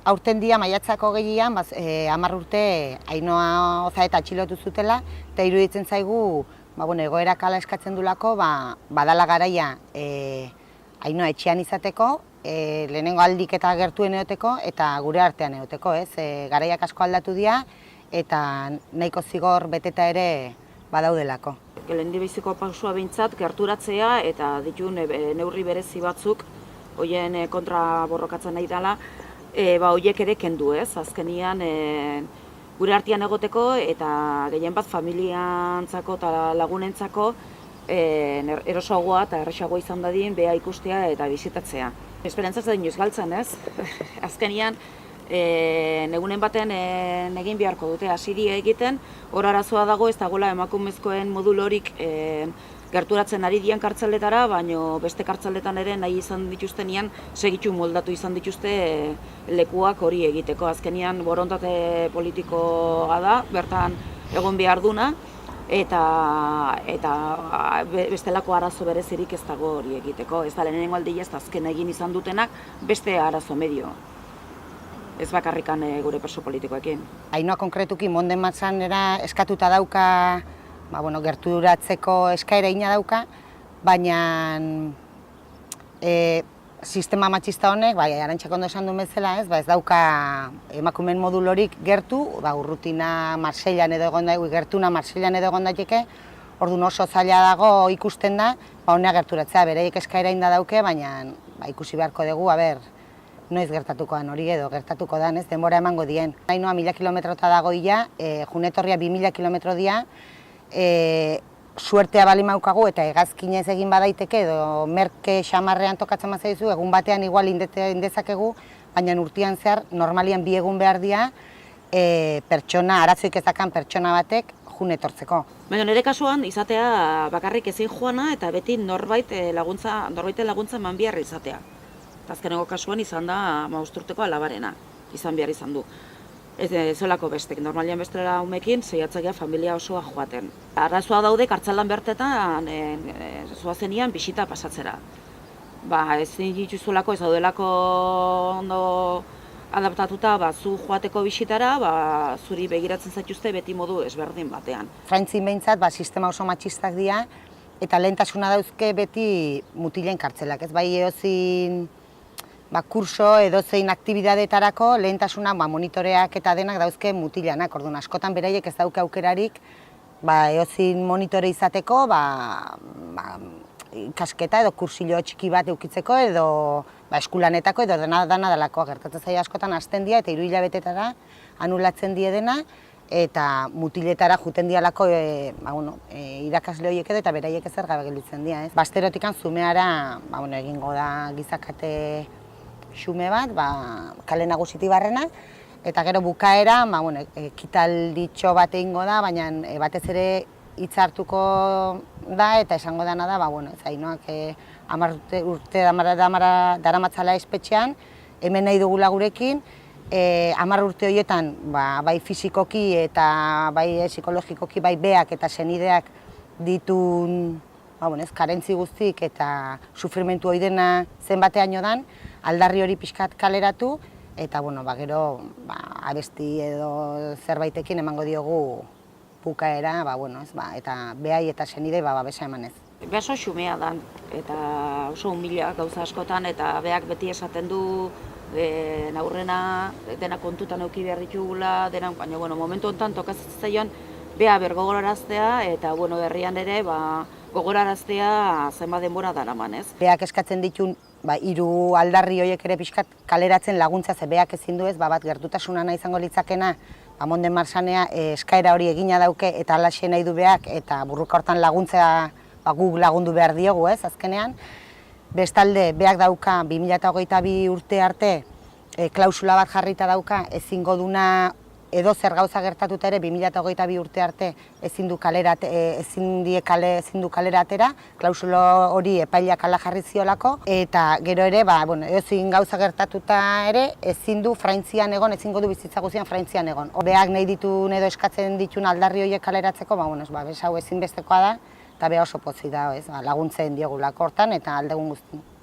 Aurten dia maiatzako gehian, 10 urte Ainoa Ozaeta atxilotu zutela, eta iruditzen zaigu egoerak hala eskatzen dulako, badala garaia Ainoa etxean izateko, lehenengo aldik eta gertuen eoteko, eta gure artean eoteko, garaiak asko aldatu dira, eta nahiko zigor beteta ere badaudelako. Lehendabiziko pausua behintzat gerturatzea eta ditun neurri berezi batzuk hoien kontra borrokatzen nahi dela, horiek ere kendu, azkenian gure artean egoteko eta gehien bat familiantzako eta lagunentzako erosoagoa eta erresagoa izan dadin beha ikustea eta bizitatzea. Esperantzaz da inoiz galtzen, azkenian egunen baten egin beharko dute asiria egiten, hor arazoa dago ez dagoela emakumezkoen modulorik gerturatzen ari dian kartzeletara, baina beste kartzeletan ere nahi izan dituztenean segitu moldatu izan dituzte lekuak hori egiteko. Azkenian borontate politikoa da, bertan egon behar duna, eta bestelako arazo berezirik ez dago hori egiteko. Ez da lehenengo aldia ez da azken egin izan dutenak beste arazo medio. Ez bakarrikan gure perso politikoekin. Ainoa konkretuki Monden Marzanera eskatuta dauka, gerturatzeko eskaera egina dauka, baina sistema matxista honek, Arantxak ondo esan duen bezala, ez dauka emakumeen modulorik gertu, urrutina Marsellan edo egon daiteke, gertuna Marsellan edo egon daiteke, orduan oso zaila dago ikusten da, honea gerturatzea, beraiek eskaera egin da dauke, baina ikusi beharko dugu, noiz gertatuko dan hori edo gertatuko dan, denbora emango dien. Ainoa 1000 kilometrota dago ia, Junetorria 2000 kilometro dia, suertea bali maukagu eta hegazkinez egin badaiteke edo merke xamarrean tokatzen mazaizu, egun batean igual indezakegu, baina urtean zehar normalian 2 egun behar dira pertsona, arazoik ezakan pertsona batek junetortzeko. Baina nire kasuan izatea bakarrik ezin joana eta beti norbaiten laguntza eman behar izatea. Azkeneko kasuan izan da 5 urteko alabarena, izan behar izan du. Ez zelako bestek, normalian bestela umekin zeiatzea familia osoa joaten. Arazoa daude kartzelan bertetan zoazenian bisita pasatzera. Ez dituzuelako, ez daudelako ondo adaptatuta zu joateko bisitara, zuri begiratzen zaituzte beti modu ezberdin batean. Frantzin behintzat sistema oso matxistak dira eta lehentasuna dauzke beti mutilen kartzelak. Ez bai eozin kurso edozein aktibidadetarako lehentasuna monitoreak eta denak dauzke mutilanak. Orduan askotan beraiek ez dauke aukerarik eozin monitore izateko, ikasketa edo kursillo txiki bat eukitzeko edo eskulanetako edo dena delakoa. Gertatzen zaila askotan hasten dira eta 3 hilabetetara anulatzen die dena eta mutiletara juten dialako irakasle horiek edo eta beraiek ezer gabe gelditzen dira. Basterotikan zumeara egingo da gizakate xume bat, kale nagusiti barrena, eta gero bukaera, ekitalditxo bat egingo da, baina batez ere hitz hartuko da, eta esango dana da, Ainoak 10 urte daramatzala espetxean, hemen nahi dugula gurekin, 10 urte horietan, bai fisikoki eta bai psikologikoki, bai beak eta senideak ditun karentzi guztik eta sufrimentu hori dena zenbateaino dan, aldarri hori pixkat kaleratu, eta gero abesti edo zerbaitekin emango diogu bukaera, eta behai eta senidei babesa emanez. Beso xumea da, eta oso humila gauza askotan, eta beak beti esaten du aurrena dena kontutan eduki behar ditugula, baina momentu honetan tokatzen zaion beha bergogoraraztea, eta herrian ere gogoraraztea zenbat denbora daraman, ez? Beak eskatzen ditun 3 aldarri horiek ere pixkat kaleratzen laguntza ze beak ezin du ez, bat gertutasuna izango litzakena, Monden Marzanea eskaera hori egina dauke eta alaxe nahi du beak eta burruka hortan laguntza guk lagundu behar diogu, ez, azkenean. Bestalde, beak dauka 2022 urte arte klausula bat jarrita dauka ezingo duna edo zer gauza gertatuta ere 2022 urte arte ezin du kalera atera, klausulo hori epaileak hala jarri ziolako, eta gero ere, ezin gauza gertatuta ere ezin du Frantzian egon, ezingo du bizitza guztian Frantzian egon. Beak nahi ditun edo eskatzen ditun aldarri horiek kaleratzeko, hau ezinbestekoa da, eta beha oso pozik da, laguntzen diogulako hortan eta aldegun guztien.